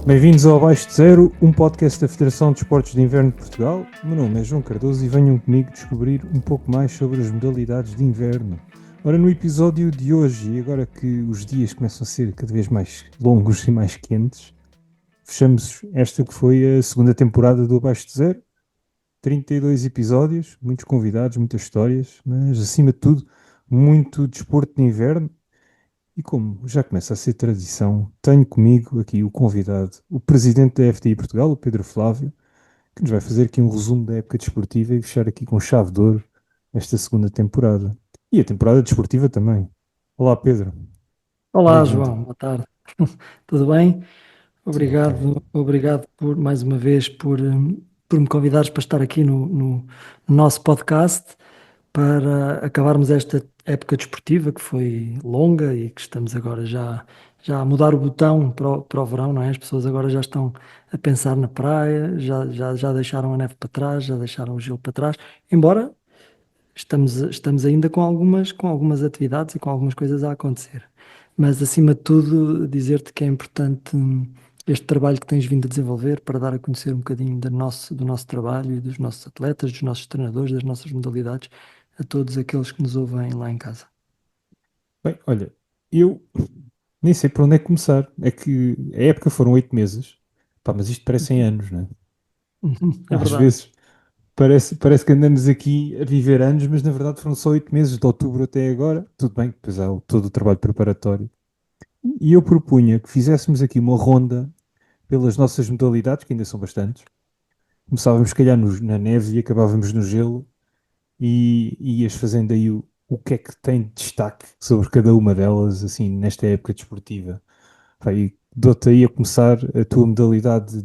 Bem-vindos ao Abaixo de Zero, um podcast da Federação de Desportos de Inverno de Portugal. O meu nome é João Cardoso e venham comigo descobrir um pouco mais sobre as modalidades de inverno. Ora, no episódio de hoje, e agora que os dias começam a ser cada vez mais longos e mais quentes, fechamos esta que foi a segunda temporada do Abaixo de Zero. 32 episódios, muitos convidados, muitas histórias, mas acima de tudo, muito desporto de inverno. E como já começa a ser tradição, tenho comigo aqui o convidado, o presidente da FDI Portugal, o Pedro Flávio, que nos vai fazer aqui um resumo da época desportiva e fechar aqui com chave de ouro esta segunda temporada. E a temporada desportiva também. Olá, Pedro. Olá, Bem-vindo. João, boa tarde. Tudo bem? Tudo ok. Obrigado por mais uma vez por me convidares para estar aqui no nosso podcast para acabarmos esta época desportiva que foi longa e que estamos agora já a mudar o botão para o verão, não é? As pessoas agora já estão a pensar na praia, já deixaram a neve para trás, já deixaram o gelo para trás, embora estamos ainda com algumas atividades e com algumas coisas a acontecer. Mas, acima de tudo, dizer-te que é importante este trabalho que tens vindo a desenvolver para dar a conhecer um bocadinho do nosso trabalho e dos nossos atletas, dos nossos treinadores, das nossas modalidades, a todos aqueles que nos ouvem lá em casa. Bem, olha, eu nem sei por onde é que começar. É que a época foram 8 meses. Pá, mas isto parecem anos, não é? É Às verdade. vezes parece que andamos aqui a viver anos, mas na verdade foram só 8 meses, de outubro até agora. Tudo bem, depois há todo o trabalho preparatório. E eu propunha que fizéssemos aqui uma ronda pelas nossas modalidades, que ainda são bastantes. Começávamos, se calhar, na neve e acabávamos no gelo, e ias fazendo aí o que é que tem de destaque sobre cada uma delas, assim, nesta época desportiva. Pá, e dou-te aí a começar a tua modalidade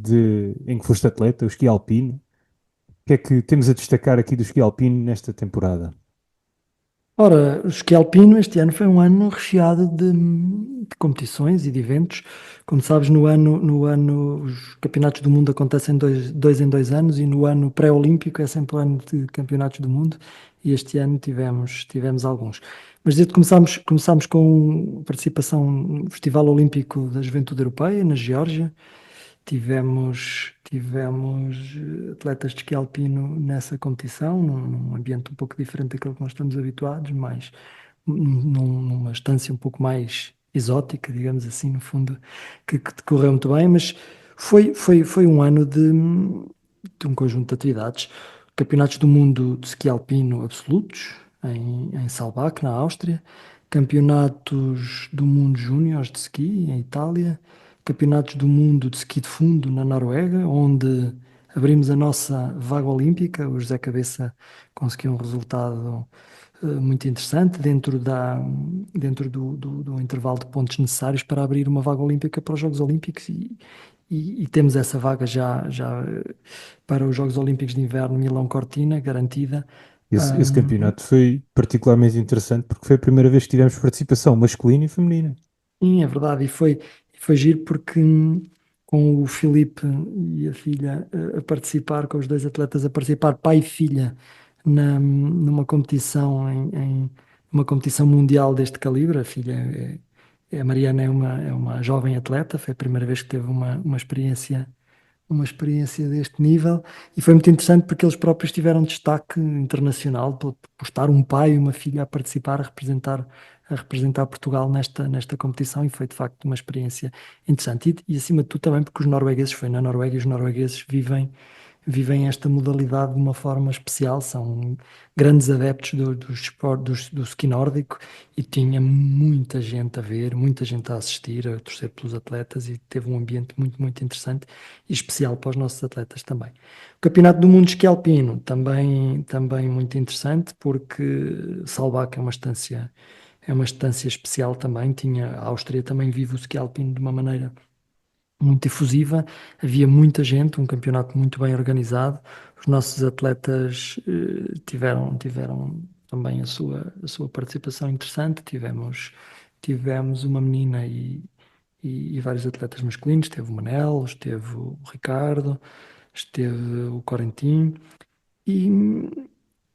em que foste atleta, o esqui alpino. O que é que temos a destacar aqui do esqui alpino nesta temporada? Ora, o esqui alpino este ano foi um ano recheado de competições e de eventos. Como sabes, no ano os campeonatos do mundo acontecem dois em 2 anos e no ano pré-olímpico é sempre o ano de campeonatos do mundo e este ano tivemos alguns. Mas desde que começámos com participação no Festival Olímpico da Juventude Europeia, na Geórgia. Tivemos atletas de esqui alpino nessa competição, num ambiente um pouco diferente daquele que nós estamos habituados, mas numa estância um pouco mais exótica, digamos assim, no fundo, que decorreu muito bem, mas foi um ano de um conjunto de atividades. Campeonatos do Mundo de Esqui Alpino absolutos, em Saalbach, na Áustria. Campeonatos do Mundo Júniores de Ski, em Itália. Campeonatos do Mundo de Ski de Fundo, na Noruega, onde abrimos a nossa vaga olímpica. O José Cabeça conseguiu um resultado muito interessante dentro do intervalo de pontos necessários para abrir uma vaga olímpica para os Jogos Olímpicos e temos essa vaga já para os Jogos Olímpicos de Inverno Milão-Cortina garantida. Esse campeonato foi particularmente interessante porque foi a primeira vez que tivemos participação masculina e feminina. Sim, é verdade, e foi giro porque com o Filipe e a filha a participar, com os dois atletas a participar, pai e filha, numa competição uma competição mundial deste calibre. A filha a Mariana é uma jovem atleta, foi a primeira vez que teve uma experiência deste nível e foi muito interessante porque eles próprios tiveram destaque internacional por estar um pai e uma filha a participar, a representar Portugal nesta competição e foi de facto uma experiência interessante e acima de tudo também porque os noruegueses, foi na Noruega e os noruegueses vivem esta modalidade de uma forma especial, são grandes adeptos do ski nórdico e tinha muita gente a ver, muita gente a assistir, a torcer pelos atletas e teve um ambiente muito, muito interessante e especial para os nossos atletas também. O Campeonato do Mundo de Esqui Alpino também muito interessante porque Saalbach é uma estância especial também, a Áustria também vive o esqui alpino de uma maneira muito efusiva, havia muita gente, um campeonato muito bem organizado. Os nossos atletas tiveram também a sua participação interessante. Tivemos uma menina e e vários atletas masculinos. Esteve o Manel, esteve o Ricardo, esteve o Corentin e,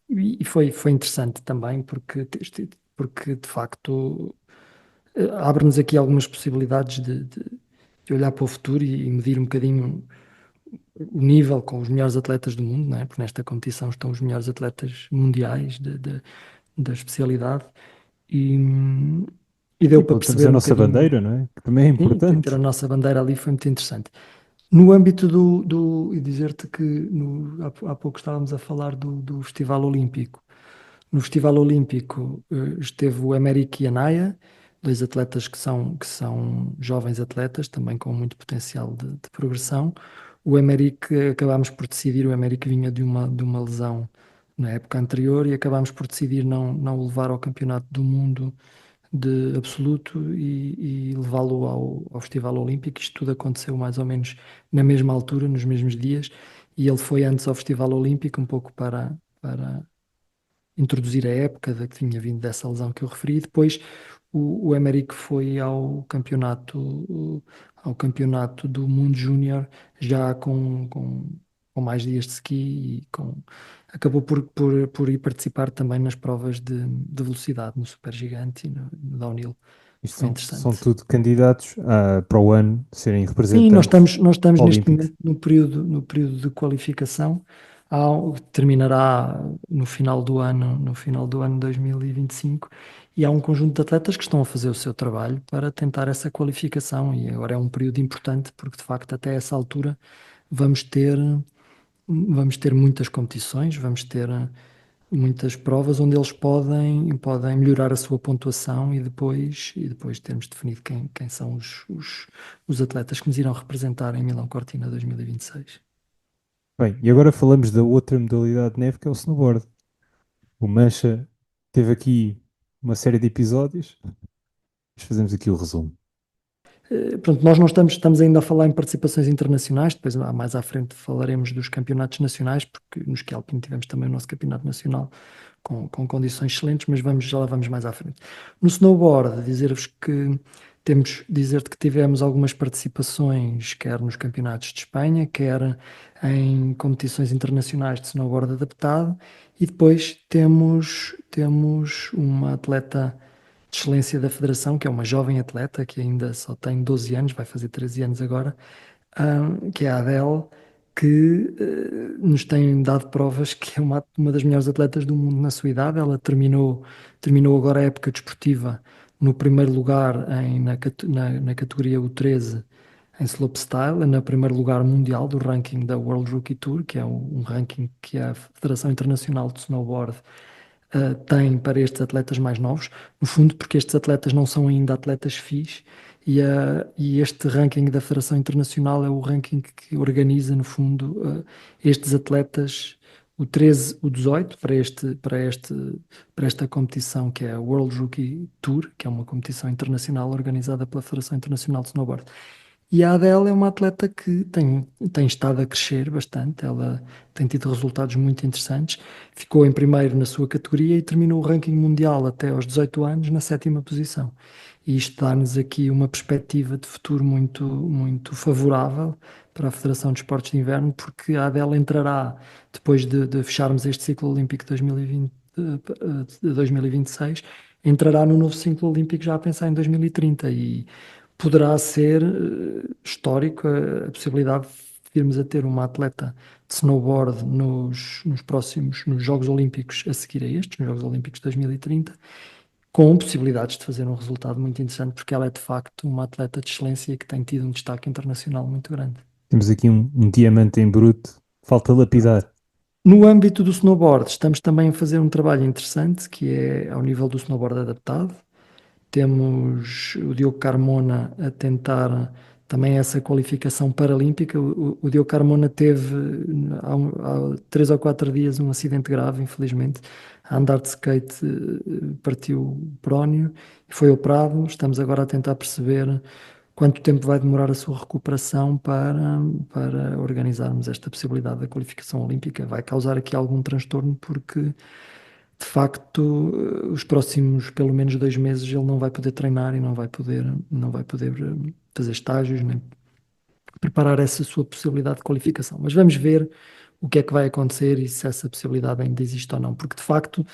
e foi interessante também porque de facto abre-nos aqui algumas possibilidades de olhar para o futuro e medir um bocadinho o nível com os melhores atletas do mundo, não é? Porque nesta competição estão os melhores atletas mundiais da especialidade e, e deu E para temos a perceber um nossa bocadinho, bandeira, não é? Que também é sim, ter importante. a nossa bandeira ali foi muito interessante. No âmbito e dizer-te que há pouco estávamos a falar do Festival Olímpico. No Festival Olímpico esteve o Emerick e a Naya, dois atletas que são jovens atletas, também com muito potencial de progressão. O Emerick, acabámos por decidir, o Emerick vinha de uma lesão na época anterior e acabámos por decidir não o levar ao Campeonato do Mundo de absoluto e levá-lo ao Festival Olímpico. Isto tudo aconteceu mais ou menos na mesma altura, nos mesmos dias, e ele foi antes ao Festival Olímpico, um pouco para introduzir a época que tinha vindo dessa lesão que eu referi. Depois o Emerick foi ao campeonato do Mundo Júnior já com mais dias de ski e acabou por ir participar também nas provas de velocidade no Supergigante e no Downhill. Isto Foi são interessante. tudo candidatos para o ano serem Sim, nós representantes estamos, nós estamos neste olímpicos. momento no período de qualificação. Terminará no final do ano 2025 e há um conjunto de atletas que estão a fazer o seu trabalho para tentar essa qualificação e agora é um período importante porque de facto até essa altura vamos ter vamos ter muitas competições, vamos ter muitas provas onde eles podem melhorar a sua pontuação e depois termos definido quem são os atletas que nos irão representar em Milão Cortina 2026. Bem, e agora falamos da outra modalidade de neve que é o snowboard. O Mancha teve aqui uma série de episódios, mas fazemos aqui o resumo. Pronto, nós não estamos ainda a falar em participações internacionais, depois mais à frente falaremos dos campeonatos nacionais, porque no ski alpino tivemos também o nosso campeonato nacional com condições excelentes, mas já lá vamos mais à frente. No snowboard, dizer-te que tivemos algumas participações, quer nos campeonatos de Espanha, quer em competições internacionais de snowboard adaptado, e depois temos uma atleta de excelência da Federação, que é uma jovem atleta que ainda só tem 12 anos, vai fazer 13 anos agora, que é a Adele, que nos tem dado provas que é uma das melhores atletas do mundo na sua idade. Ela terminou agora a época desportiva no primeiro lugar na categoria U13 em slopestyle, no primeiro lugar mundial do ranking da World Rookie Tour, que é um ranking que a Federação Internacional de Snowboard tem para estes atletas mais novos, no fundo porque estes atletas não são ainda atletas FIS e este ranking da Federação Internacional é o ranking que organiza, no fundo, estes atletas, o 13, o 18, para esta competição que é a World Rookie Tour, que é uma competição internacional organizada pela Federação Internacional de Snowboard. E a Adele é uma atleta que tem estado a crescer bastante, ela tem tido resultados muito interessantes, ficou em primeiro na sua categoria e terminou o ranking mundial até aos 18 anos na sétima posição. E isto dá-nos aqui uma perspectiva de futuro muito, muito favorável para a Federação de Esportes de Inverno, porque a Adele entrará, depois de fecharmos este ciclo olímpico de 2020, de 2026, entrará no novo ciclo olímpico já a pensar em 2030 e poderá ser histórico a possibilidade de virmos a ter uma atleta de snowboard nos Jogos Olímpicos a seguir a estes, nos Jogos Olímpicos de 2030, com possibilidades de fazer um resultado muito interessante, porque ela é de facto uma atleta de excelência que tem tido um destaque internacional muito grande. Temos aqui um diamante em bruto, falta lapidar. No âmbito do snowboard, estamos também a fazer um trabalho interessante, que é ao nível do snowboard adaptado. Temos o Diogo Carmona a tentar também essa qualificação paralímpica. O Diogo Carmona teve há 3 ou 4 dias um acidente grave, infelizmente. A andar de skate partiu o prónio e foi operado. Estamos agora a tentar perceber quanto tempo vai demorar a sua recuperação para organizarmos esta possibilidade da qualificação olímpica. Vai causar aqui algum transtorno porque de facto, os próximos pelo menos 2 meses ele não vai poder treinar e não vai poder fazer estágios, nem preparar essa sua possibilidade de qualificação. Mas vamos ver o que é que vai acontecer e se essa possibilidade ainda existe ou não, porque de facto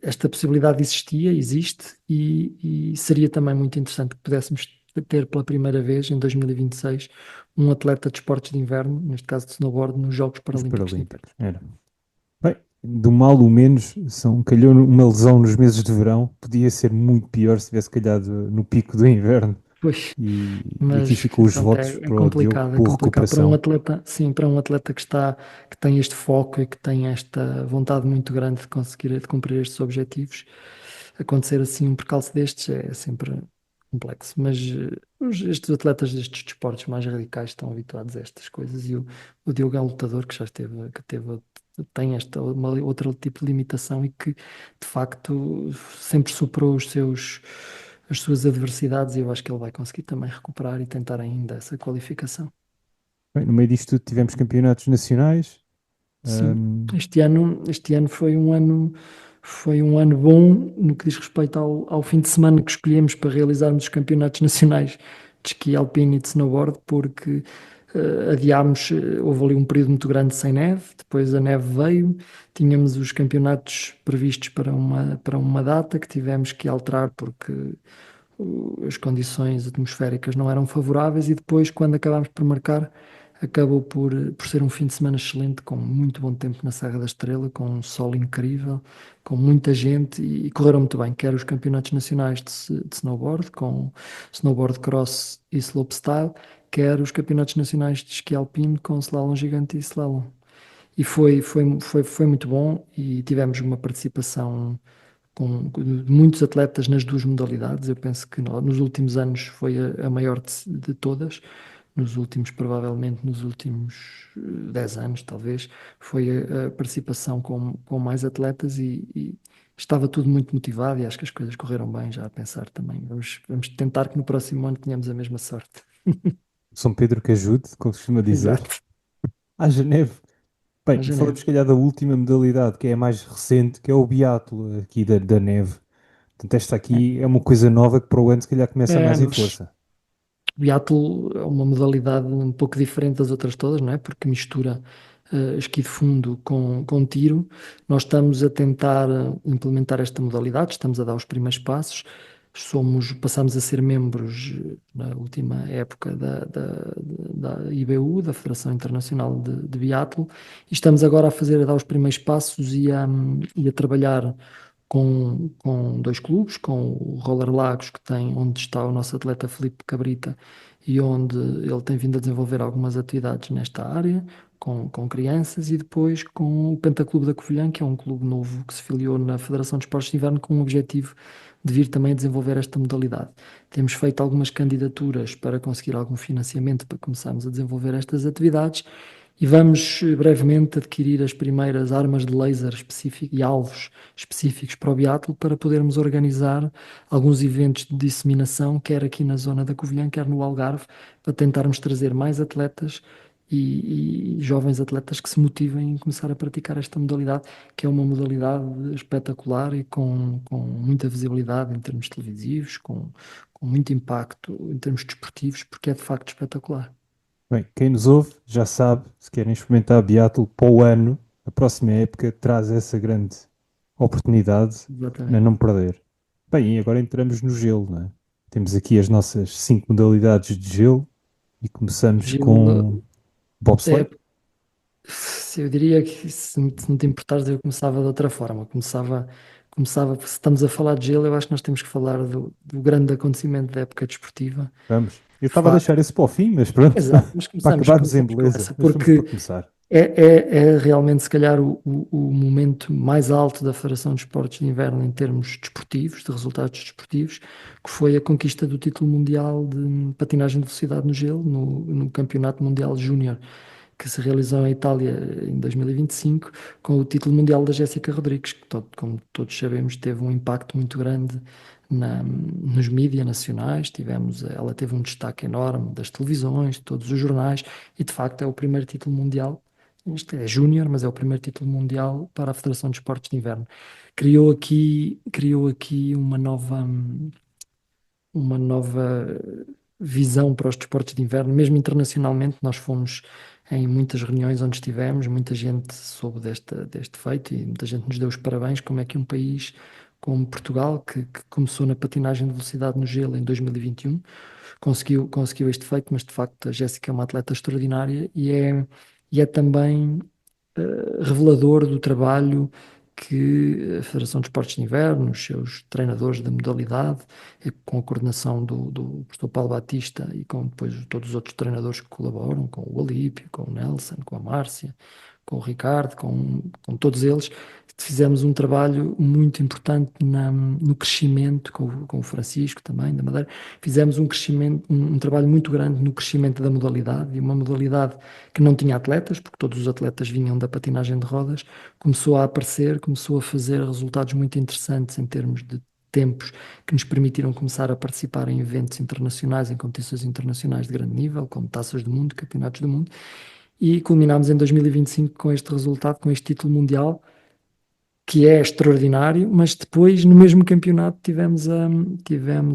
esta possibilidade existia, existe, e seria também muito interessante que pudéssemos ter pela primeira vez, em 2026, um atleta de esportes de inverno, neste caso de snowboard, nos Jogos Os Paralímpicos de Inverno. Paralímpicos. Era. Bem, do mal o menos, calhou uma lesão nos meses de verão. Podia ser muito pior se tivesse calhado no pico do inverno. Pois, E aqui mas ficam os pronto, votos é para o Diogo, complicado, é boa complicado. Para um recuperação. atleta, sim, para um atleta que tem este foco e que tem esta vontade muito grande de conseguir, de cumprir estes objetivos, acontecer assim um percalço destes é sempre complexo. Mas estes atletas destes desportos mais radicais estão habituados a estas coisas e o Diogo é um lutador que já esteve, tem outro tipo de limitação e que de facto sempre superou as suas adversidades e eu acho que ele vai conseguir também recuperar e tentar ainda essa qualificação. Bem, no meio disto tudo tivemos campeonatos nacionais. Sim, Ahm, este ano foi um ano bom no que diz respeito ao fim de semana que escolhemos para realizarmos os campeonatos nacionais de esqui alpino e de snowboard, porque adiámos, houve ali um período muito grande sem neve, depois a neve veio, tínhamos os campeonatos previstos para uma data que tivemos que alterar porque as condições atmosféricas não eram favoráveis e depois, quando acabámos por marcar, acabou por ser um fim de semana excelente, com muito bom tempo na Serra da Estrela, com um sol incrível, com muita gente e correram muito bem, quer os campeonatos nacionais de snowboard, com snowboard cross e slopestyle, quer os campeonatos nacionais de esqui alpino com slalom gigante e slalom. E foi muito bom e tivemos uma participação com muitos atletas nas duas modalidades. Eu penso que nos últimos anos foi a maior de todas. Nos últimos, provavelmente nos últimos 10 anos, talvez, foi a participação com mais atletas e estava tudo muito motivado e acho que as coisas correram bem já a pensar também. Vamos tentar que no próximo ano tenhamos a mesma sorte. São Pedro que ajude, como costuma dizer. Exato. Haja neve. Bem, A falamos Geneve. se calhar da última modalidade, que é a mais recente, que é o biatlo aqui da neve. Portanto, esta aqui é uma coisa nova que para o ano se calhar começa É, mais em nós, força. o biatlo é uma modalidade um pouco diferente das outras todas, não é? Porque mistura esqui de fundo com tiro. Nós estamos a tentar implementar esta modalidade, estamos a dar os primeiros passos. Passamos a ser membros na última época da IBU, da Federação Internacional de Biatlo, e estamos agora a dar os primeiros passos e a trabalhar com dois clubes, com o Roller Lagos, onde está o nosso atleta Filipe Cabrita, e onde ele tem vindo a desenvolver algumas atividades nesta área, com crianças, e depois com o Pentaclube da Covilhã, que é um clube novo que se filiou na Federação de Esportes de Inverno com o objetivo de vir também a desenvolver esta modalidade. Temos feito algumas candidaturas para conseguir algum financiamento para começarmos a desenvolver estas atividades e vamos brevemente adquirir as primeiras armas de laser específico e alvos específicos para o biatlo para podermos organizar alguns eventos de disseminação, quer aqui na zona da Covilhã, quer no Algarve, para tentarmos trazer mais atletas e jovens atletas que se motivem em começar a praticar esta modalidade, que é uma modalidade espetacular e com muita visibilidade em termos televisivos, com muito impacto em termos desportivos, porque é de facto espetacular. Bem, quem nos ouve já sabe, se querem experimentar biatlo para o ano, a próxima época traz essa grande oportunidade a Exatamente. não perder. Bem, e agora entramos no gelo, não é? Temos aqui as nossas 5 modalidades de gelo e começamos Gil, com bobsleigh. é, eu diria que se não te importares, eu começava de outra forma. Se estamos a falar de gelo, eu acho que nós temos que falar do grande acontecimento da época desportiva. Vamos. Eu De estava a deixar facto, esse para o fim, mas pronto, exato, mas para acabarmos em começamos com beleza. essa, Mas vamos para porque começar. é realmente, se calhar, o momento mais alto da Federação de Esportes de Inverno em termos desportivos, de resultados desportivos, que foi a conquista do título mundial de patinagem de velocidade no gelo, no Campeonato Mundial Júnior, que se realizou em Itália em 2025, com o título mundial da Jéssica Rodrigues, que, como todos sabemos, teve um impacto muito grande nos mídias nacionais. Ela teve um destaque enorme das televisões, de todos os jornais, e de facto é o primeiro título mundial. Isto é júnior, mas é o primeiro título mundial para a Federação de Esportes de Inverno. Criou aqui uma nova visão para os desportos de inverno, mesmo internacionalmente. Nós fomos em muitas reuniões onde estivemos, muita gente soube deste feito e muita gente nos deu os parabéns. Como é que um país como Portugal, que começou na patinagem de velocidade no gelo em 2021, conseguiu este feito, mas de facto a Jéssica é uma atleta extraordinária e é também revelador do trabalho que a Federação de Esportes de Inverno, os seus treinadores da modalidade, e com a coordenação do professor Paulo Batista e com depois todos os outros treinadores que colaboram, com o Alípio, com o Nelson, com a Márcia, com o Ricardo, com todos eles, fizemos um trabalho muito importante no crescimento, com o Francisco também, da Madeira, fizemos um crescimento, um trabalho muito grande no crescimento da modalidade, e uma modalidade que não tinha atletas, porque todos os atletas vinham da patinagem de rodas, começou a aparecer, começou a fazer resultados muito interessantes em termos de tempos que nos permitiram começar a participar em eventos internacionais, em competições internacionais de grande nível, como Taças do Mundo, Campeonatos do Mundo, e culminámos em 2025 com este resultado, com este título mundial, que é extraordinário, mas depois no mesmo campeonato tivemos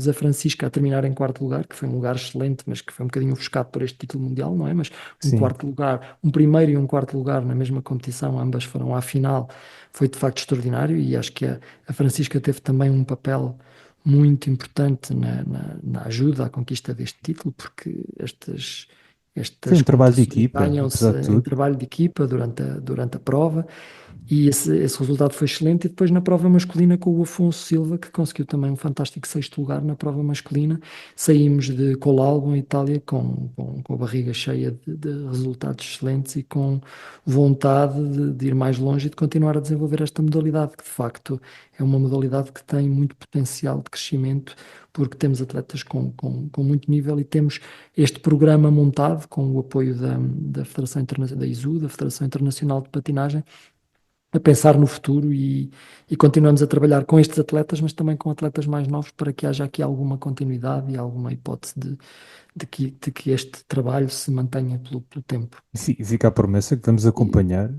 a Francisca a terminar em quarto lugar, que foi um lugar excelente, mas que foi um bocadinho ofuscado por este título mundial, não é? Mas um Sim. quarto lugar, um primeiro e um quarto lugar na mesma competição, ambas foram à final, foi de facto extraordinário e acho que a Francisca teve também um papel muito importante na ajuda à conquista deste título, porque Foi estas um trabalho de competições equipa, ganham-se apesar de em tudo. trabalho de equipa durante a prova e esse resultado foi excelente. E depois na prova masculina, com o Afonso Silva, que conseguiu também um fantástico sexto lugar na prova masculina, saímos de Colalbo, em Itália, com a barriga cheia de resultados excelentes e com vontade de ir mais longe e de continuar a desenvolver esta modalidade, que de facto é uma modalidade que tem muito potencial de crescimento, porque temos atletas com muito nível e temos este programa montado com o apoio da Federação Internacional da ISU, da Federação Internacional de Patinagem, a pensar no futuro e continuamos a trabalhar com estes atletas, mas também com atletas mais novos para que haja aqui alguma continuidade e alguma hipótese de que este trabalho se mantenha pelo tempo. E fica a promessa que vamos E, acompanhar.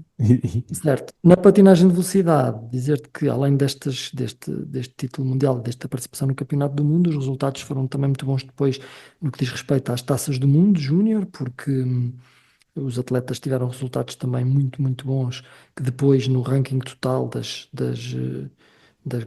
certo. Na patinagem de velocidade, dizer-te que além deste título mundial, desta participação no Campeonato do Mundo, os resultados foram também muito bons depois no que diz respeito às taças do mundo júnior, porque os atletas tiveram resultados também muito, muito bons, que depois no ranking total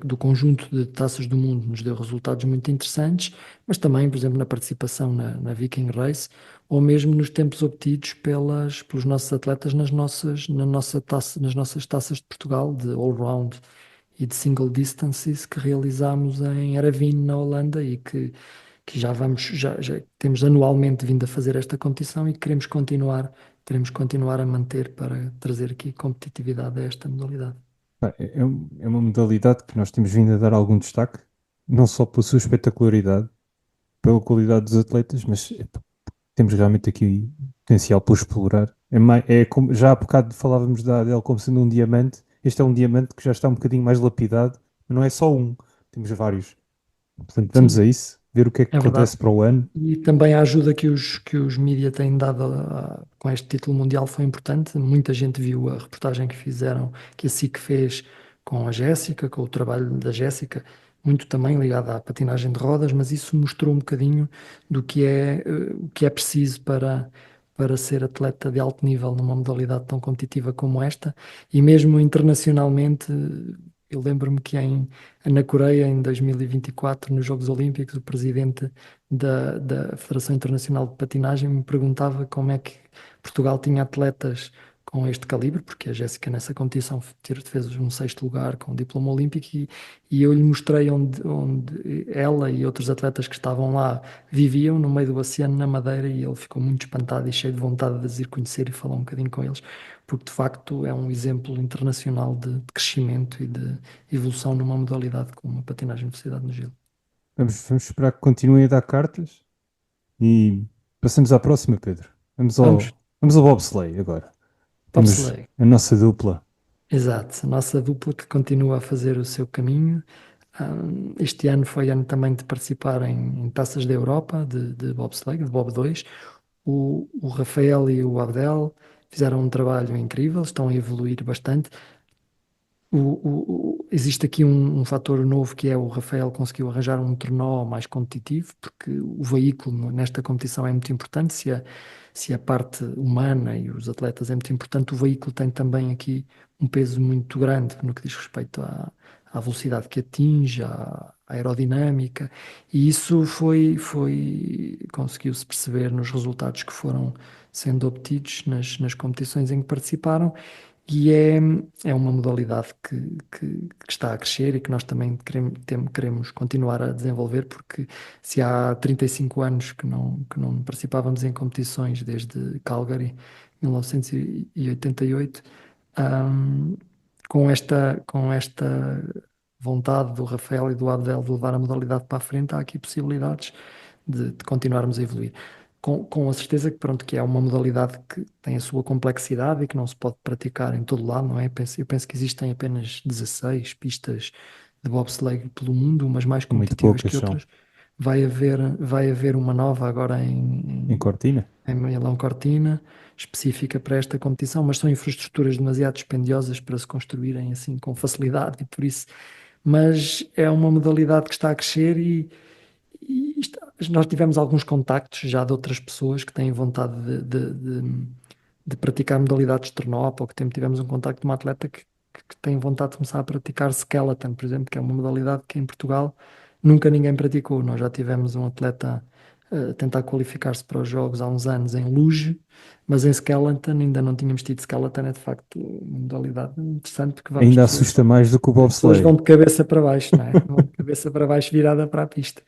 do conjunto de taças do mundo nos deu resultados muito interessantes, mas também, por exemplo, na participação na Viking Race, ou mesmo nos tempos obtidos pelos nossos atletas nas nossas taças de Portugal, de all-round e de single distances, que realizámos em Eraveen, na Holanda, e que já temos anualmente vindo a fazer esta competição e queremos continuar a manter para trazer aqui competitividade a esta modalidade. Pá, é uma modalidade que nós temos vindo a dar algum destaque, não só pela sua espetacularidade, pela qualidade dos atletas, mas temos realmente aqui potencial para explorar. Já há bocado falávamos da Adele como sendo um diamante. Este é um diamante que já está um bocadinho mais lapidado, mas não é só um, temos vários. Portanto, vamos Sim, a isso, ver o que é que é verdade. acontece para o ano. E também a ajuda que os mídia têm dado com este título mundial foi importante. Muita gente viu a reportagem que fizeram, que a SIC fez com a Jéssica, com o trabalho da Jéssica, muito também ligado à patinagem de rodas, mas isso mostrou um bocadinho o que é preciso para ser atleta de alto nível numa modalidade tão competitiva como esta. E mesmo internacionalmente, eu lembro-me que na Coreia, em 2024, nos Jogos Olímpicos, o presidente da Federação Internacional de Patinagem me perguntava como é que Portugal tinha atletas com este calibre, porque a Jéssica nessa competição fez um sexto lugar com um diploma olímpico e eu lhe mostrei onde ela e outros atletas que estavam lá viviam, no meio do oceano, na Madeira, e ele ficou muito espantado e cheio de vontade de as ir conhecer e falar um bocadinho com eles, porque de facto é um exemplo internacional de crescimento e de evolução numa modalidade como a patinagem de velocidade no gelo. Vamos esperar que continuem a dar cartas e passamos à próxima, Pedro. Vamos, Vamos ao bobsleigh agora. Temos bobsleigh. a nossa dupla. Exato, a nossa dupla que continua a fazer o seu caminho. Este ano foi ano também de participar em taças da Europa de bobsleigh, de Bob 2. O Rafael e o Abdel fizeram um trabalho incrível, estão a evoluir bastante. Existe aqui um fator novo que é o Rafael conseguiu arranjar um trenó mais competitivo, porque o veículo nesta competição é muito importante. Se a parte humana e os atletas é muito importante, o veículo tem também aqui um peso muito grande no que diz respeito à velocidade que atinge, à aerodinâmica, e isso conseguiu-se perceber nos resultados que foram sendo obtidos nas competições em que participaram. E é uma modalidade que está a crescer e que nós também queremos continuar a desenvolver, porque se há 35 anos que não participávamos em competições, desde Calgary, 1988, ahm, com esta vontade do Rafael e do Abdel de levar a modalidade para a frente, há aqui possibilidades de continuarmos a evoluir. Com a certeza que, pronto, que é uma modalidade que tem a sua complexidade e que não se pode praticar em todo lado, não é? Eu penso que existem apenas 16 pistas de bobsleigh pelo mundo, umas mais Muito competitivas poucas que são. outras. Vai haver uma nova agora Em Cortina? em Milão Cortina, específica para esta competição, mas são infraestruturas demasiado dispendiosas para se construírem assim com facilidade e por isso. Mas é uma modalidade que está a crescer nós tivemos alguns contactos já de outras pessoas que têm vontade de praticar modalidades de trenó. Há pouco tempo tivemos um contacto de uma atleta que tem vontade de começar a praticar skeleton, por exemplo, que é uma modalidade que em Portugal nunca ninguém praticou. Nós já tivemos um atleta a tentar qualificar-se para os Jogos há uns anos em luge, mas em skeleton ainda não tínhamos tido. Skeleton é de facto uma modalidade interessante porque vamos Ainda todas assusta mais do que o as pessoas vão bobsleigh. de cabeça para baixo, não é? Vão de cabeça para baixo virada para a pista.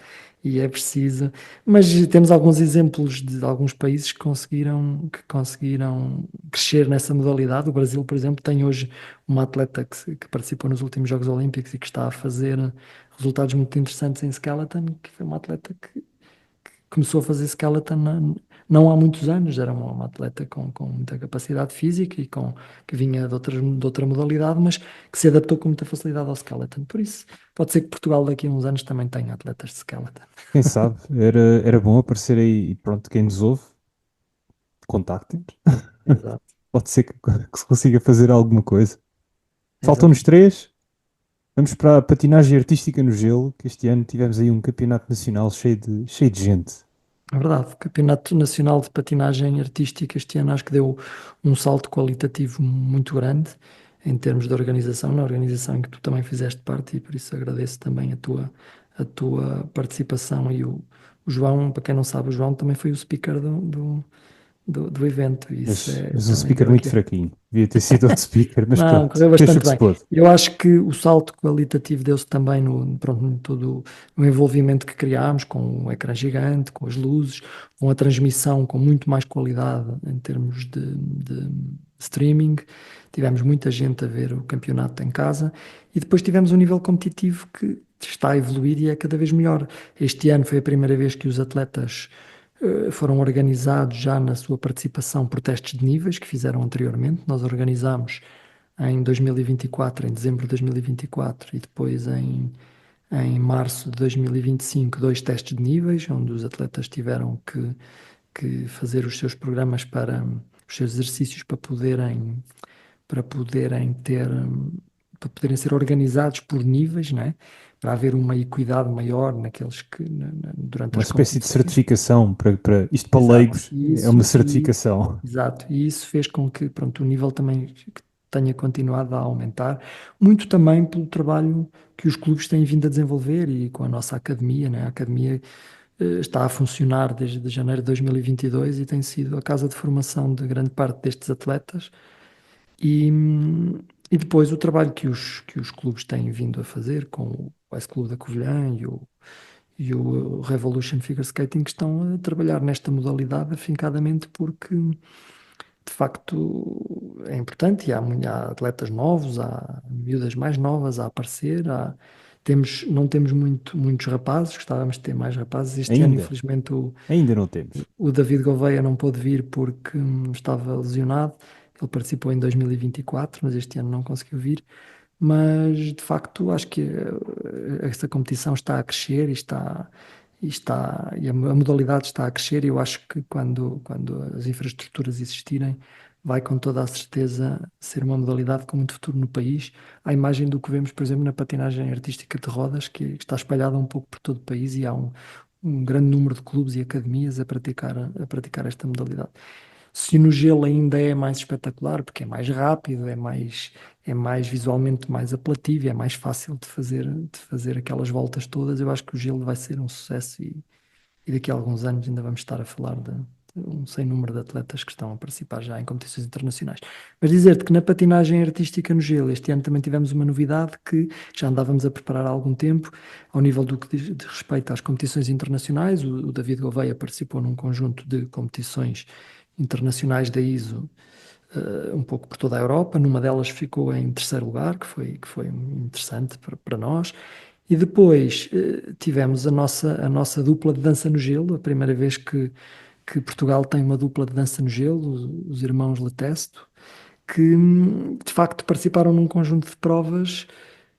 E é preciso. Mas temos alguns exemplos de alguns países que conseguiram crescer nessa modalidade. O Brasil, por exemplo, tem hoje uma atleta que participou nos últimos Jogos Olímpicos e que está a fazer resultados muito interessantes em skeleton, que foi uma atleta que começou a fazer skeleton não há muitos anos, era uma atleta com muita capacidade física e que vinha de outra modalidade, mas que se adaptou com muita facilidade ao skeleton. Por isso, pode ser que Portugal daqui a uns anos também tenha atletas de skeleton. Quem sabe? Era bom aparecer aí e pronto, quem nos ouve, contactem-nos. Exato, Pode ser que se consiga fazer alguma coisa. Faltam-nos exatamente. três. Vamos para a patinagem artística no gelo, que este ano tivemos aí um campeonato nacional cheio de gente. É verdade, o Campeonato Nacional de Patinagem Artística este ano acho que deu um salto qualitativo muito grande em termos de organização, na organização em que tu também fizeste parte, e por isso agradeço também a tua participação. O João, para quem não sabe, o João também foi o speaker do evento, e isso Mas um também speaker deu muito aqui. fraquinho. Devia ter sido outro speaker, mas Não, pronto, correu fez o bastante que se bem. pôde. Eu acho que o salto qualitativo deu-se também pronto, no todo o envolvimento que criámos, com o ecrã gigante, com as luzes, com a transmissão com muito mais qualidade em termos de streaming. Tivemos muita gente a ver o campeonato em casa e depois tivemos um nível competitivo que está a evoluir e é cada vez melhor. Este ano foi a primeira vez que os atletas foram organizados já na sua participação por testes de níveis que fizeram anteriormente. Nós organizámos em 2024, em dezembro de 2024 e depois em março de 2025, dois testes de níveis, onde os atletas tiveram que fazer os seus programas os seus exercícios para poderem ser organizados por níveis, não é? Para haver uma equidade maior naqueles que durante Uma as espécie de competições. certificação isto para Exato. leigos E é uma isso, e, certificação. exato. E isso fez com que, pronto, o nível também que tenha continuado a aumentar, muito também pelo trabalho que os clubes têm vindo a desenvolver e com a nossa academia, né? A academia está a funcionar desde janeiro de 2022 e tem sido a casa de formação de grande parte destes atletas. E depois o trabalho que os clubes têm vindo a fazer com o Ice Clube da Covilhã e o Revolution Figure Skating, que estão a trabalhar nesta modalidade afincadamente porque de facto é importante e há atletas novos, há miúdas mais novas a aparecer, não temos muitos rapazes, gostávamos de ter mais rapazes. Este ano, Ainda, infelizmente, ainda não temos. o David Gouveia não pôde vir porque estava lesionado. Ele participou em 2024, mas este ano não conseguiu vir. Mas de facto acho que esta competição está a crescer e a modalidade está a crescer. E eu acho que quando as infraestruturas existirem, vai com toda a certeza ser uma modalidade com muito futuro no país. À imagem do que vemos, por exemplo, na patinagem artística de rodas, que está espalhada um pouco por todo o país e há um grande número de clubes e academias a praticar esta modalidade. Se no gelo ainda é mais espetacular, porque é mais rápido, é mais visualmente mais apelativo, é mais fácil de fazer aquelas voltas todas, eu acho que o gelo vai ser um sucesso e daqui a alguns anos ainda vamos estar a falar de um sem número de atletas que estão a participar já em competições internacionais. Mas dizer-te que na patinagem artística no gelo, este ano também tivemos uma novidade que já andávamos a preparar há algum tempo, ao nível do que diz respeito às competições internacionais. O David Gouveia participou num conjunto de competições internacionais da ISO, um pouco por toda a Europa. Numa delas ficou em terceiro lugar, que foi interessante para nós. E depois tivemos a nossa dupla de dança no gelo, a primeira vez que Portugal tem uma dupla de dança no gelo, os irmãos Letesto, que de facto participaram num conjunto de provas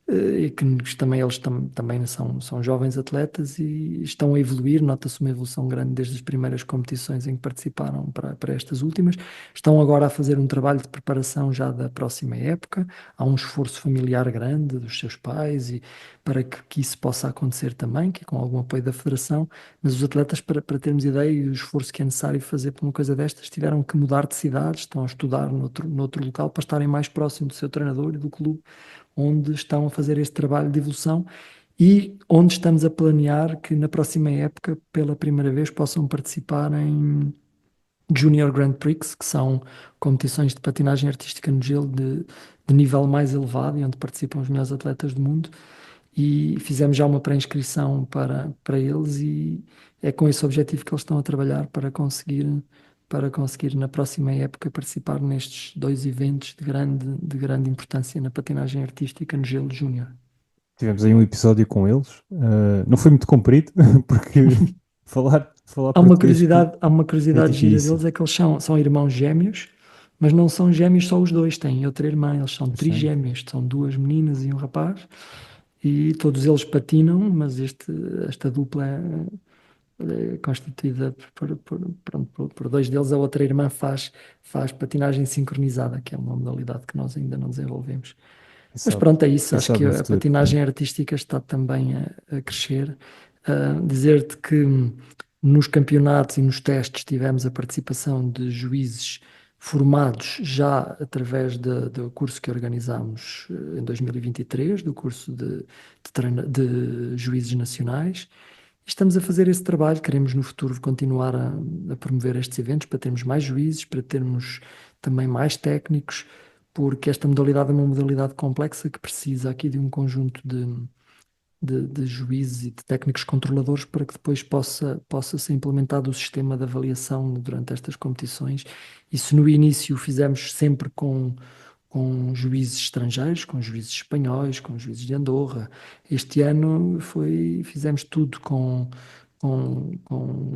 e que também eles também são jovens atletas e estão a evoluir. Nota-se uma evolução grande desde as primeiras competições em que participaram para estas últimas. Estão agora a fazer um trabalho de preparação já da próxima época. Há um esforço familiar grande dos seus pais e para que isso possa acontecer também, que é com algum apoio da Federação. Mas os atletas, para termos ideia e o esforço que é necessário fazer para uma coisa destas, tiveram que mudar de cidade, estão a estudar noutro local para estarem mais próximo do seu treinador e do clube onde estão a fazer este trabalho de evolução e onde estamos a planear que na próxima época, pela primeira vez, possam participar em Junior Grand Prix, que são competições de patinagem artística no gelo de nível mais elevado e onde participam os melhores atletas do mundo. E fizemos já uma pré-inscrição para eles e é com esse objetivo que eles estão a trabalhar para conseguir na próxima época participar nestes dois eventos de grande importância na patinagem artística no gelo júnior. Tivemos aí um episódio com eles. Não foi muito comprido, porque falar Há uma português curiosidade, há uma é curiosidade gira difícil. deles, é que eles são irmãos gêmeos, mas não são gêmeos só os dois, têm outra irmã, eles são Sim. trigêmeos, são duas meninas e um rapaz, e todos eles patinam, mas esta dupla é constituída pronto, por dois deles. A outra irmã faz patinagem sincronizada, que é uma modalidade que nós ainda não desenvolvemos. Quem Mas sabe, pronto, é isso. quem Acho sabe que no a futuro. patinagem artística está também a crescer. Dizer-te que nos campeonatos e nos testes tivemos a participação de juízes formados já através do curso que organizámos em 2023, do curso de juízes nacionais. Estamos a fazer esse trabalho, queremos no futuro continuar a promover estes eventos para termos mais juízes, para termos também mais técnicos, porque esta modalidade é uma modalidade complexa que precisa aqui de um conjunto de juízes e de técnicos controladores para que depois possa ser implementado o sistema de avaliação durante estas competições. Isso no início fizemos sempre com juízes estrangeiros, com juízes espanhóis, com juízes de Andorra. Este ano fizemos tudo com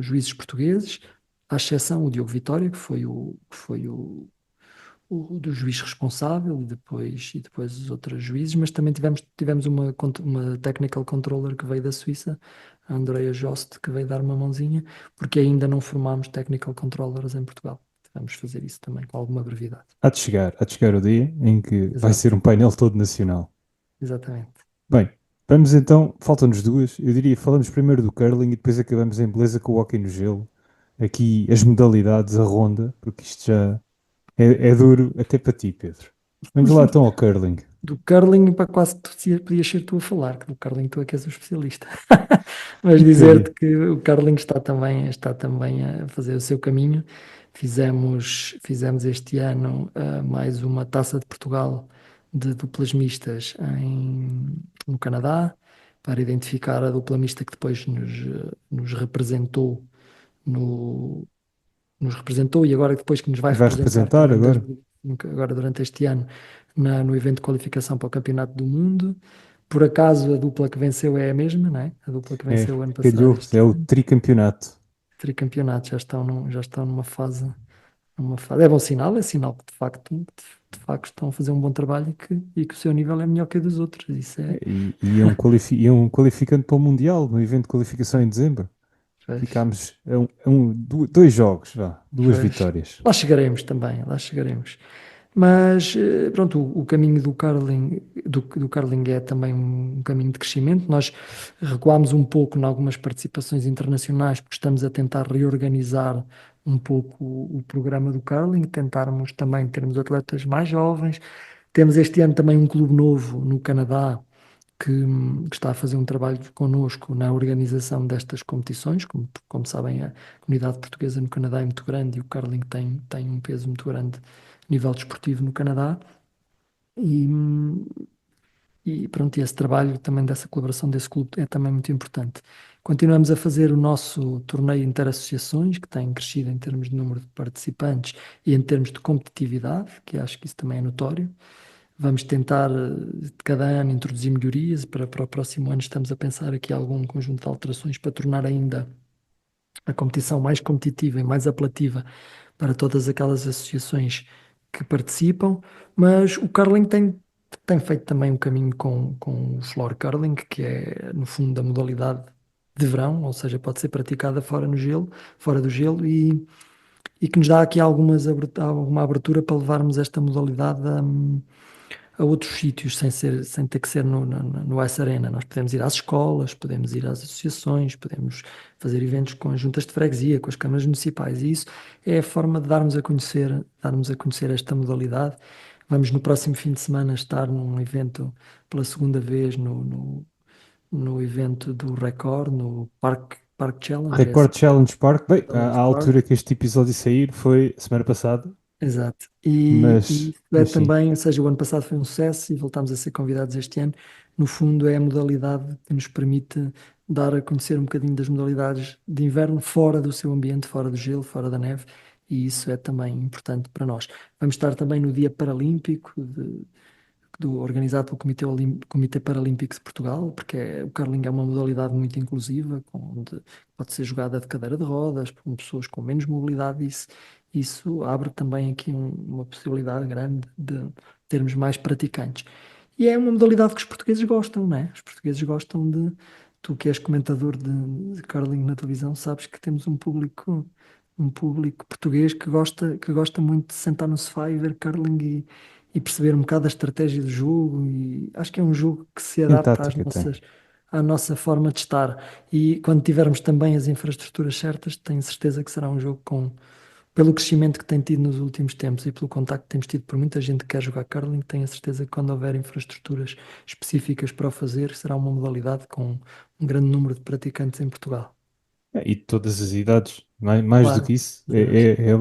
juízes portugueses, à exceção o Diogo Vitória, que foi o do juiz responsável e depois os outros juízes, mas também tivemos uma technical controller que veio da Suíça, a Andrea Jost, que veio dar uma mãozinha, porque ainda não formámos technical controllers em Portugal. Vamos fazer isso também com alguma brevidade. Há de chegar o dia em que vai ser Exato, um painel todo nacional. exatamente. Bem, vamos então, faltam-nos duas. Eu diria, falamos primeiro do curling e depois acabamos em beleza com o hóquei no gelo. Aqui as modalidades, a ronda, porque isto já é duro até para ti, Pedro. Vamos lá então ao curling. Do curling, para quase podias ser tu a falar, que do curling tu é que és o especialista. Mas Um dizer-te bocadinho. que o curling está também a fazer o seu caminho. Fizemos este ano mais uma Taça de Portugal de duplas mistas no Canadá, para identificar a dupla mista que depois nos representou no, nos representou e agora depois que nos vai E vai representar representar também em agora? 2025, agora durante este ano, no evento de qualificação para o Campeonato do Mundo. Por acaso a dupla que venceu é a mesma, não é? A dupla que É, venceu o ano passado, calhou, este é o ano. tricampeonato. Tricampeonato, já estão numa fase. É bom sinal, é sinal que de facto estão a fazer um bom trabalho e que o seu nível é melhor que o dos outros. Isso é, E iam qualificando para o Mundial, no evento de qualificação em dezembro. Pois, Ficámos dois jogos, vá, duas pois. vitórias. Lá chegaremos também, lá chegaremos. Mas pronto, o caminho do curling é também um caminho de crescimento. Nós recuámos um pouco em algumas participações internacionais, porque estamos a tentar reorganizar um pouco o programa do curling, tentarmos também termos atletas mais jovens. Temos este ano também um clube novo no Canadá que está a fazer um trabalho connosco na organização destas competições. Como sabem, a comunidade portuguesa no Canadá é muito grande e o curling tem um peso muito grande a nível desportivo no Canadá. E, e pronto, e esse trabalho também dessa colaboração desse clube é também muito importante. Continuamos a fazer o nosso torneio interassociações, que tem crescido em termos de número de participantes e em termos de competitividade, que acho que isso também é notório. Vamos tentar, de cada ano, introduzir melhorias. Para o próximo ano, estamos a pensar aqui algum conjunto de alterações para tornar ainda a competição mais competitiva e mais apelativa para todas aquelas associações que participam. Mas o curling tem feito também um caminho com o floor curling, que é, no fundo, a modalidade de verão, ou seja, pode ser praticada fora no gelo, fora do gelo, e que nos dá aqui alguma abertura para levarmos esta modalidade a outros sítios, sem ter que ser no Ice Arena. Nós podemos ir às escolas, podemos ir às associações, podemos fazer eventos com as juntas de freguesia, com as câmaras municipais, e isso é a forma de darmos a conhecer esta modalidade. Vamos no próximo fim de semana estar num evento pela segunda vez no evento do Record, no Parque Challenge, é assim, Record Challenge Park, bem, à Challenge altura Park. que este episódio sair foi semana passada, Exato. E mas, isso é mas sim. também, ou seja, o ano passado foi um sucesso e voltámos a ser convidados este ano. No fundo, é a modalidade que nos permite dar a conhecer um bocadinho das modalidades de inverno fora do seu ambiente, fora do gelo, fora da neve, e isso é também importante para nós. Vamos estar também no Dia Paralímpico, organizado pelo Comitê Paralímpico de Portugal, porque o curling é uma modalidade muito inclusiva, onde pode ser jogada de cadeira de rodas, por pessoas com menos mobilidade. Isso abre também aqui uma possibilidade grande de termos mais praticantes. E é uma modalidade que os portugueses gostam, não é? Os portugueses gostam de. Tu que és comentador de curling na televisão, sabes que temos um público português que gosta muito de sentar no sofá e ver curling e perceber um bocado a estratégia do jogo. E acho que é um jogo que se Tem adapta tática, tem. à nossa forma de estar. E quando tivermos também as infraestruturas certas, tenho certeza que será um jogo pelo crescimento que tem tido nos últimos tempos e pelo contacto que temos tido por muita gente que quer jogar curling, tenho a certeza que quando houver infraestruturas específicas para o fazer, será uma modalidade com um grande número de praticantes em Portugal. E de todas as idades, mais do Claro, que isso, Deus.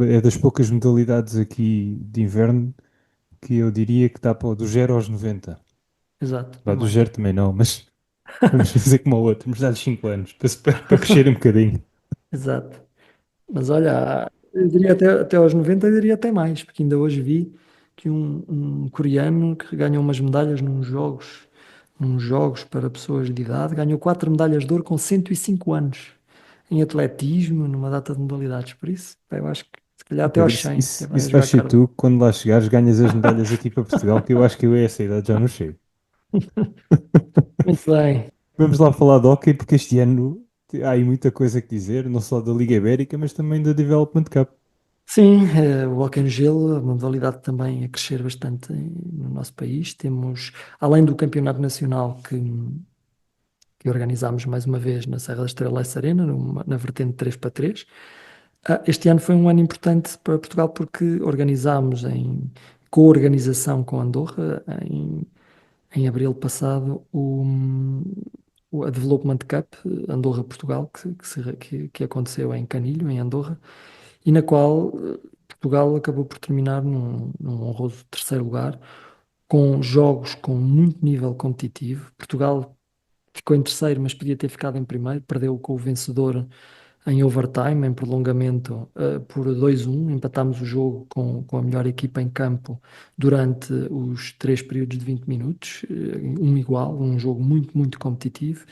é das poucas modalidades aqui de inverno que eu diria que dá para do 0 aos 90. Exato, Vá, e do mais. 0 também não, mas vamos fazer como o outro, vamos dar 5 anos para crescer um bocadinho. Exato. Mas olha, eu diria até aos 90, eu diria até mais, porque ainda hoje vi que um coreano que ganhou umas medalhas nos jogos para pessoas de idade, ganhou 4 medalhas de ouro com 105 anos, em atletismo, numa data de modalidades. Por isso, pá, eu acho que se calhar Oh, até Pedro, aos isso, 100 isso, até vai isso vais jogar ser Carlos. tu, quando lá chegares, ganhas as medalhas aqui para Portugal, que eu acho que eu a essa idade já não chego. Muito bem. Vamos lá falar de hóquei, porque este ano há aí muita coisa que dizer, não só da Liga Ibérica, mas também da Development Cup. Sim, o hóquei no gelo é uma modalidade também a crescer bastante no nosso país. Temos, além do campeonato nacional que organizámos mais uma vez na Serra da Estrela Lessa Arena, na vertente 3x3. Este ano foi um ano importante para Portugal porque organizámos em co-organização com Andorra, em abril passado, a Development Cup Andorra-Portugal, que aconteceu em Canilho, em Andorra, e na qual Portugal acabou por terminar num honroso terceiro lugar, com jogos com muito nível competitivo. Portugal ficou em terceiro, mas podia ter ficado em primeiro. Perdeu com o vencedor em overtime, em prolongamento, por 2-1. Empatámos o jogo com a melhor equipa em campo durante os 3 períodos de 20 minutos, um igual, um jogo muito, muito competitivo.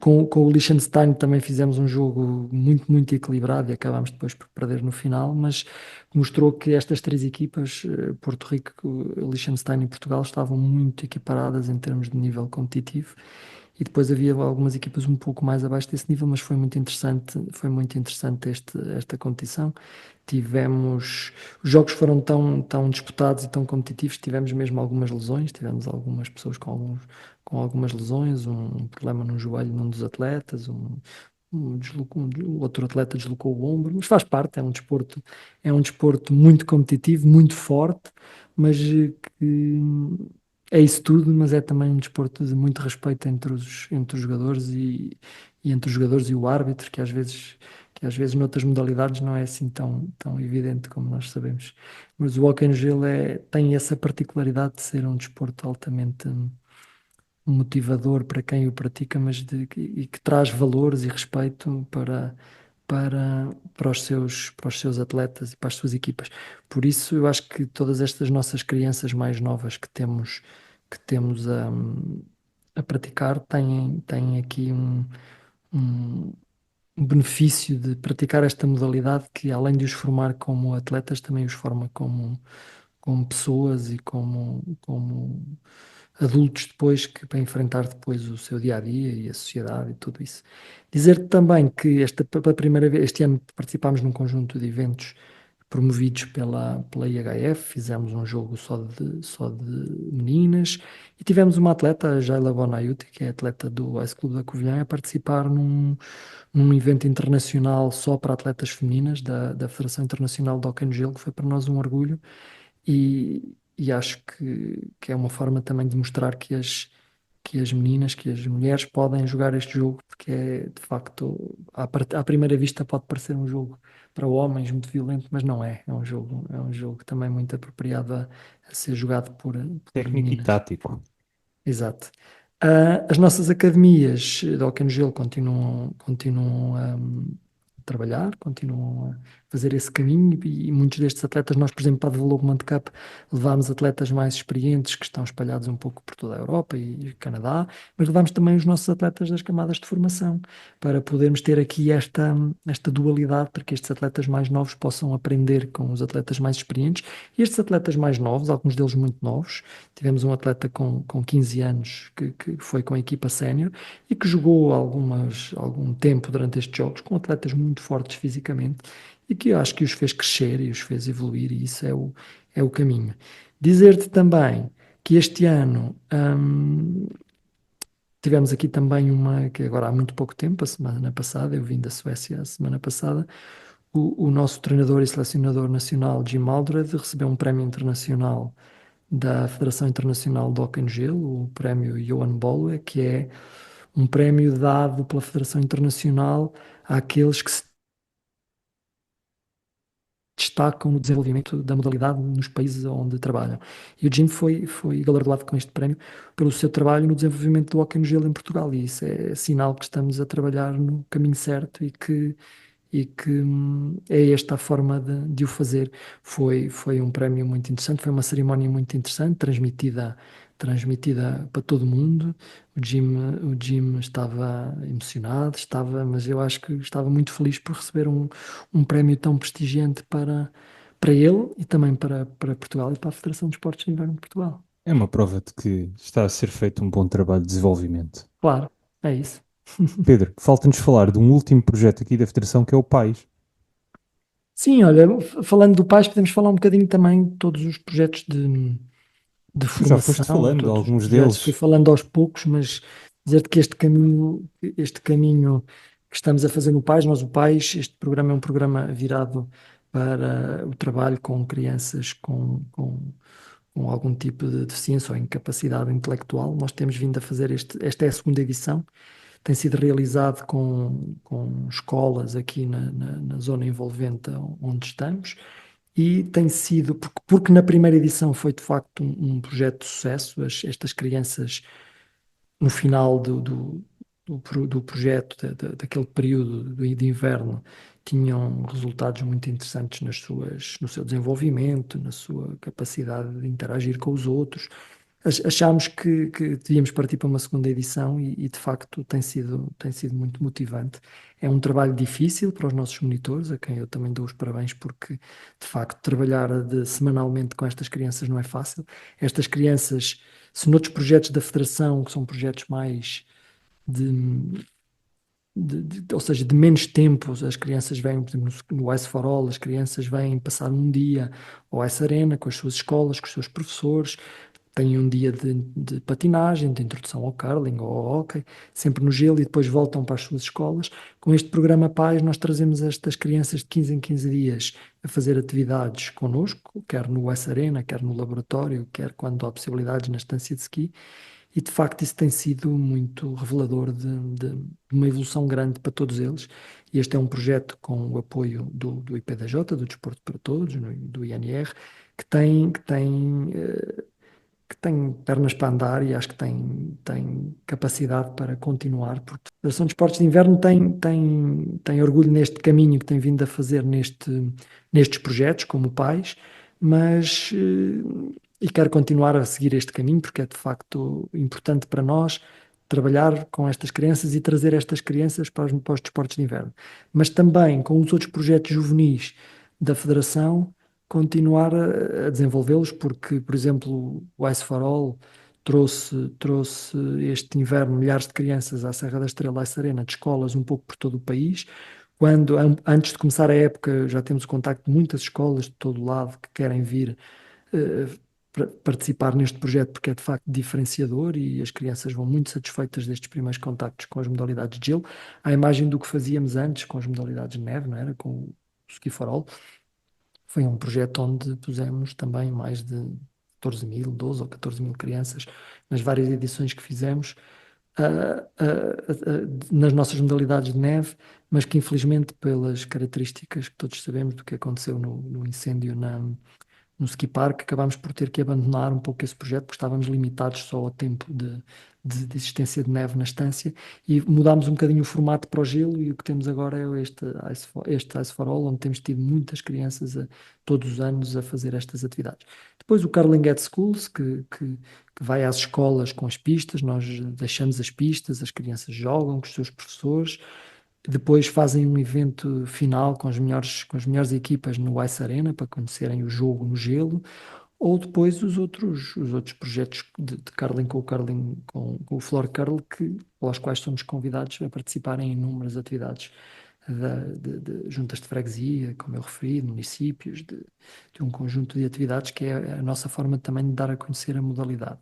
Com o Liechtenstein também fizemos um jogo muito, muito equilibrado e acabámos depois por perder no final, mas mostrou que estas três equipas, Porto Rico, Liechtenstein e Portugal, estavam muito equiparadas em termos de nível competitivo e depois havia algumas equipas um pouco mais abaixo desse nível, mas foi muito interessante esta competição. Tivemos, os jogos foram tão disputados e tão competitivos, que tivemos mesmo algumas lesões, tivemos algumas pessoas com algumas lesões, um problema no joelho num dos atletas, o outro atleta deslocou o ombro, mas faz parte, é um desporto muito competitivo, muito forte, mas que é isso tudo, mas é também um desporto de muito respeito entre os jogadores e entre os jogadores e o árbitro, que às vezes noutras modalidades não é assim tão evidente como nós sabemos. Mas o hóquei no gelo tem essa particularidade de ser um desporto altamente motivador para quem o pratica, mas e que traz valores e respeito para os seus atletas e para as suas equipas. Por isso, eu acho que todas estas nossas crianças mais novas que temos a praticar têm aqui um, um benefício de praticar esta modalidade que, além de os formar como atletas, também os forma como pessoas e como adultos depois que para enfrentar depois o seu dia a dia e a sociedade e tudo isso. Dizer também que pela primeira vez este ano participámos num conjunto de eventos promovidos pela IHF, fizemos um jogo só de meninas e tivemos uma atleta, a Jaila Bonaiuti, que é atleta do Ice Clube da Covilhã, a participar num evento internacional só para atletas femininas da Federação Internacional de Hóquei no Gelo, que foi para nós um orgulho e acho que é uma forma também de mostrar que as meninas, que as mulheres podem jogar este jogo, porque é de facto, à primeira vista pode parecer um jogo para homens muito violento, mas não é. É um jogo também muito apropriado a ser jogado por Técnico e meninas. tático. Exato. As nossas academias de hóquei no gelo continuam a trabalhar, continuam a fazer esse caminho e muitos destes atletas, nós, por exemplo, para a Development Cup, levámos atletas mais experientes que estão espalhados um pouco por toda a Europa e Canadá, mas levámos também os nossos atletas das camadas de formação para podermos ter aqui esta dualidade, para que estes atletas mais novos possam aprender com os atletas mais experientes e estes atletas mais novos, alguns deles muito novos. Tivemos um atleta com 15 anos que foi com a equipa sénior e que jogou algum tempo durante estes jogos com atletas muito fortes fisicamente e que eu acho que os fez crescer e os fez evoluir, e isso é o caminho. Dizer-te também que este ano tivemos aqui também que agora há muito pouco tempo, a semana passada, eu vim da Suécia a semana passada, o nosso treinador e selecionador nacional, Jim Aldred, recebeu um prémio internacional da Federação Internacional de Hóquei no Gelo, o prémio Johan Bolle, que é um prémio dado pela Federação Internacional àqueles que se destacam no desenvolvimento da modalidade nos países onde trabalham. E o Jim foi galardoado com este prémio pelo seu trabalho no desenvolvimento do hóquei no gelo em Portugal, e isso é sinal que estamos a trabalhar no caminho certo e que é esta a forma de o fazer. Foi um prémio muito interessante, foi uma cerimónia muito interessante, transmitida para todo mundo. O Jim estava emocionado, mas eu acho que estava muito feliz por receber um prémio tão prestigiante para ele e também para Portugal e para a Federação de Esportes de Inverno de Portugal. É uma prova de que está a ser feito um bom trabalho de desenvolvimento. Claro, é isso. Pedro, falta-nos falar de um último projeto aqui da Federação que é o PAIS. Sim, olha, falando do PAIS, podemos falar um bocadinho também de todos os projetos de Tu já foste formação, falando de todos os alguns projetos. Fui deles. falando aos poucos, mas dizer-te que este caminho que estamos a fazer no PAIS, o PAIS, este programa é um programa virado para o trabalho com crianças com algum tipo de deficiência ou incapacidade intelectual. Nós temos vindo a fazer esta é a segunda edição, tem sido realizado com escolas aqui na zona envolvente onde estamos. E tem sido, porque na primeira edição foi de facto um projeto de sucesso, estas crianças no final do projeto, daquele período de inverno, tinham resultados muito interessantes no seu desenvolvimento, na sua capacidade de interagir com os outros. Achámos que devíamos partir para uma segunda edição e, de facto tem sido muito motivante. É um trabalho difícil para os nossos monitores, a quem eu também dou os parabéns, porque de facto trabalhar semanalmente com estas crianças não é fácil. Estas crianças, se noutros projetos da Federação, que são projetos mais de, ou seja, de menos tempo. As crianças vêm, por exemplo, no Ice for All, as crianças vêm passar um dia ao Ice Arena com as suas escolas, com os seus professores, têm um dia de patinagem, de introdução ao curling ou ao hóquei, sempre no gelo, e depois voltam para as suas escolas. Com este programa Pais, nós trazemos estas crianças de 15 em 15 dias a fazer atividades connosco, quer no Ice Arena, quer no laboratório, quer quando há possibilidades na estância de ski. E de facto isso tem sido muito revelador de uma evolução grande para todos eles. E este é um projeto com o apoio do IPDJ, do Desporto para Todos, do INR, que tem pernas para andar e acho que tem capacidade para continuar, porque a Federação de Esportes de Inverno tem orgulho neste caminho que tem vindo a fazer nestes projetos, como pais, mas e quero continuar a seguir este caminho, porque é de facto importante para nós trabalhar com estas crianças e trazer estas crianças para os desportos de inverno. Mas também com os outros projetos juvenis da Federação, continuar a desenvolvê-los, porque, por exemplo, o Ice for All trouxe este inverno milhares de crianças à Serra da Estrela Ice Arena, de escolas um pouco por todo o país. Antes de começar a época, já temos contacto de muitas escolas de todo o lado que querem vir eh, participar neste projeto, porque é de facto diferenciador e as crianças vão muito satisfeitas destes primeiros contactos com as modalidades de gelo, à imagem do que fazíamos antes com as modalidades de neve, não era? Com o Ski for All. Foi um projeto onde pusemos também mais de 14 mil, 12 ou 14 mil crianças nas várias edições que fizemos, nas nossas modalidades de neve, mas que infelizmente pelas características que todos sabemos do que aconteceu no incêndio no ski park, acabámos por ter que abandonar um pouco esse projeto, porque estávamos limitados só ao tempo de existência de neve na estância, e mudámos um bocadinho o formato para o gelo, e o que temos agora é este Ice for All, onde temos tido muitas crianças todos os anos a fazer estas atividades. Depois o Curling at Schools, que vai às escolas com as pistas, nós deixamos as pistas, as crianças jogam com os seus professores, depois fazem um evento final com as melhores equipas no Ice Arena para conhecerem o jogo no gelo, ou depois os outros projetos de curling com o curling, com o floor curl, pelos quais somos convidados a participarem em inúmeras atividades de juntas de freguesia, como eu referi, de municípios, de um conjunto de atividades que é a nossa forma também de dar a conhecer a modalidade.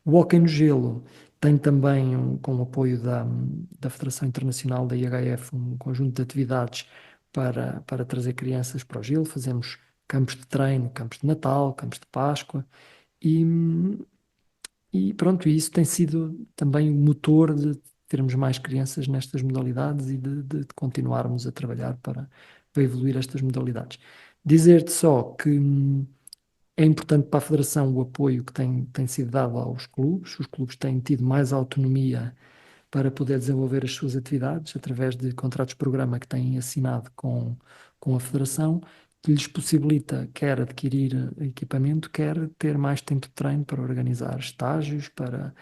O hóquei no gelo tem também, com o apoio da Federação Internacional da IHF, um conjunto de atividades para trazer crianças para o gelo. Fazemos campos de treino, campos de Natal, campos de Páscoa e, e pronto, isso tem sido também o motor de termos mais crianças nestas modalidades e de continuarmos a trabalhar para evoluir estas modalidades. Dizer-te só que é importante para a Federação o apoio que tem sido dado aos clubes. Os clubes têm tido mais autonomia para poder desenvolver as suas atividades através de contratos-programa que têm assinado com a Federação, que lhes possibilita quer adquirir equipamento, quer ter mais tempo de treino para organizar estágios, para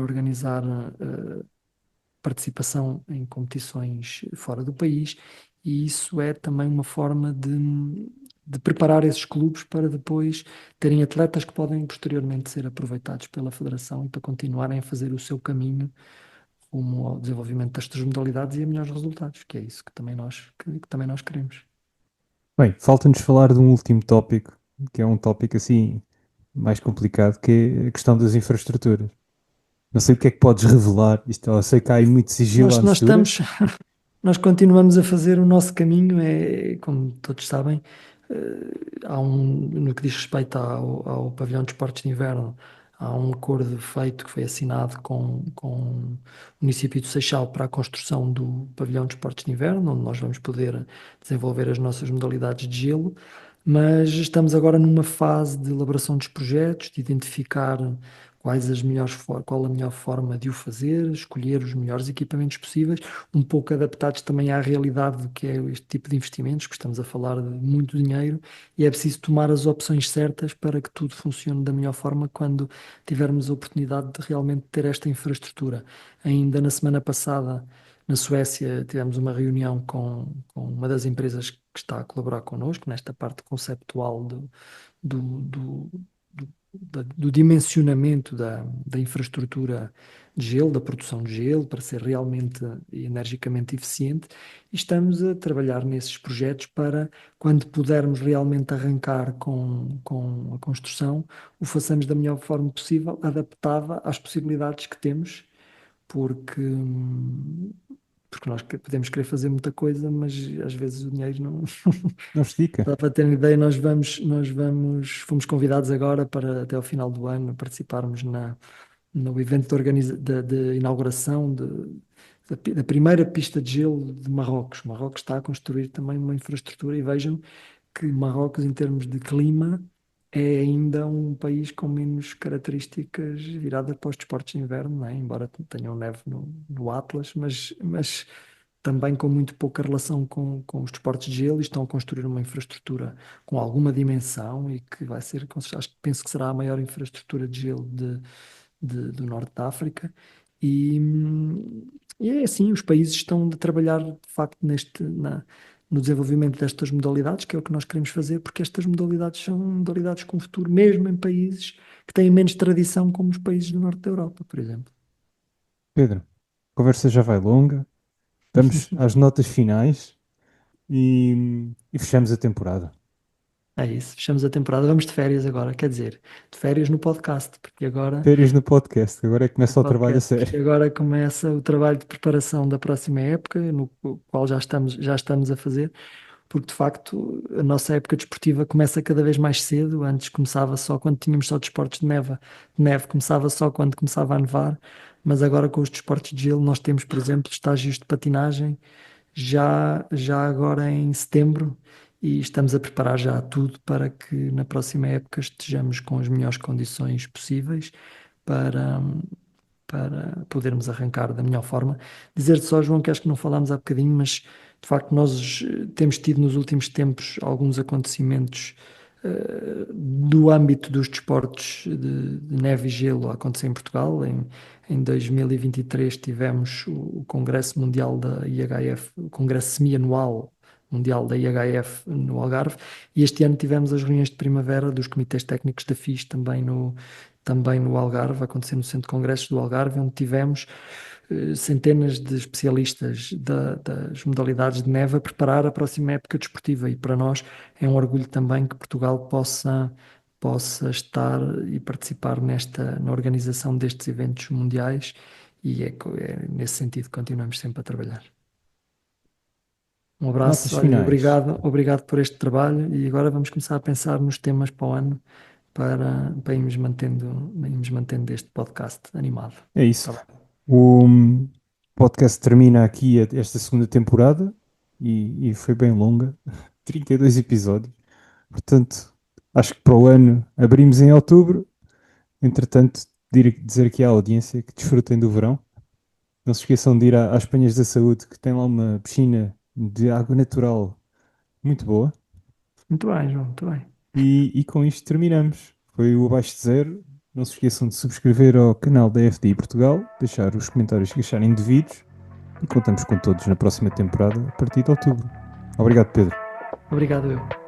organizar participação em competições fora do país, e isso é também uma forma de preparar esses clubes para depois terem atletas que podem posteriormente ser aproveitados pela Federação e para continuarem a fazer o seu caminho rumo ao desenvolvimento destas modalidades e a melhores resultados, que é isso que também nós queremos. Bem, falta-nos falar de um último tópico, que é um tópico assim mais complicado, que é a questão das infraestruturas. Não sei o que é que podes revelar. Isto, eu sei que há aí muito sigilo Nós, à nós mistura. estamos, nós continuamos a fazer o nosso caminho, como todos sabem, no que diz respeito ao pavilhão de esportes de inverno, há um acordo feito que foi assinado com o município de Seixal para a construção do pavilhão de esportes de inverno, onde nós vamos poder desenvolver as nossas modalidades de gelo, mas estamos agora numa fase de elaboração dos projetos, de identificar qual a melhor forma de o fazer, escolher os melhores equipamentos possíveis, um pouco adaptados também à realidade do que é este tipo de investimentos, que estamos a falar de muito dinheiro, e é preciso tomar as opções certas para que tudo funcione da melhor forma quando tivermos a oportunidade de realmente ter esta infraestrutura. Ainda na semana passada, na Suécia, tivemos uma reunião com uma das empresas que está a colaborar connosco nesta parte conceptual do, do, do dimensionamento da infraestrutura de gelo, da produção de gelo, para ser realmente e energicamente eficiente, e estamos a trabalhar nesses projetos para, quando pudermos realmente arrancar com a construção, o façamos da melhor forma possível, adaptada às possibilidades que temos, porque, porque nós podemos querer fazer muita coisa, mas às vezes o dinheiro não. Não estica. Só para ter uma ideia, fomos convidados agora para até ao final do ano participarmos no evento de inauguração da primeira pista de gelo de Marrocos. Marrocos está a construir também uma infraestrutura e vejam que Marrocos, em termos de clima, é ainda um país com menos características virada para os desportos de inverno, não é? Embora tenham neve no Atlas, mas também com muito pouca relação com os desportos de gelo e estão a construir uma infraestrutura com alguma dimensão e que vai ser, penso que será a maior infraestrutura de gelo do norte da África. E, e é assim, os países estão a trabalhar de facto no desenvolvimento destas modalidades, que é o que nós queremos fazer, porque estas modalidades são modalidades com futuro, mesmo em países que têm menos tradição, como os países do norte da Europa, por exemplo. Pedro, a conversa já vai longa. Vamos às notas finais e fechamos a temporada. É isso, fechamos a temporada. Vamos de férias agora, quer dizer, de férias no podcast, porque agora Férias no podcast, agora é que no começa o trabalho a podcast, sério. porque agora começa o trabalho de preparação da próxima época, no qual já estamos a fazer, porque de facto a nossa época desportiva começa cada vez mais cedo. Antes começava só quando tínhamos só desportos de neve começava só quando começava a nevar, mas agora com os desportos de gelo nós temos, por exemplo, estágios de patinagem já agora em setembro, e estamos a preparar já tudo para que na próxima época estejamos com as melhores condições possíveis para, para podermos arrancar da melhor forma. Dizer-te só, João, que acho que não falámos há bocadinho, mas de facto nós temos tido nos últimos tempos alguns acontecimentos do âmbito dos desportos de neve e gelo a acontecer em Portugal. Em 2023 tivemos o Congresso Mundial da IHF, o Congresso Semianual Mundial da IHF no Algarve, e este ano tivemos as reuniões de primavera dos comitês técnicos da FIS também no Algarve, aconteceu no Centro de Congressos do Algarve, onde tivemos centenas de especialistas das modalidades de neve a preparar a próxima época desportiva, e para nós é um orgulho também que Portugal possa estar e participar na organização destes eventos mundiais, e é nesse sentido que continuamos sempre a trabalhar. Um Notas abraço, olha, e finais. obrigado por este trabalho, e agora vamos começar a pensar nos temas para o ano para irmos mantendo este podcast animado. É isso. Tá bem. O podcast termina aqui esta segunda temporada e foi bem longa, 32 episódios. Portanto, acho que para o ano abrimos em outubro. Entretanto, dizer aqui à audiência que desfrutem do verão. Não se esqueçam de ir às Penhas da Saúde, que tem lá uma piscina de água natural muito boa. Muito bem, João, muito bem. E com isto terminamos. Foi o Abaixo de Zero. Não se esqueçam de subscrever ao canal da FDI Portugal, deixar os comentários que acharem devidos e contamos com todos na próxima temporada a partir de outubro. Obrigado, Pedro. Obrigado, eu.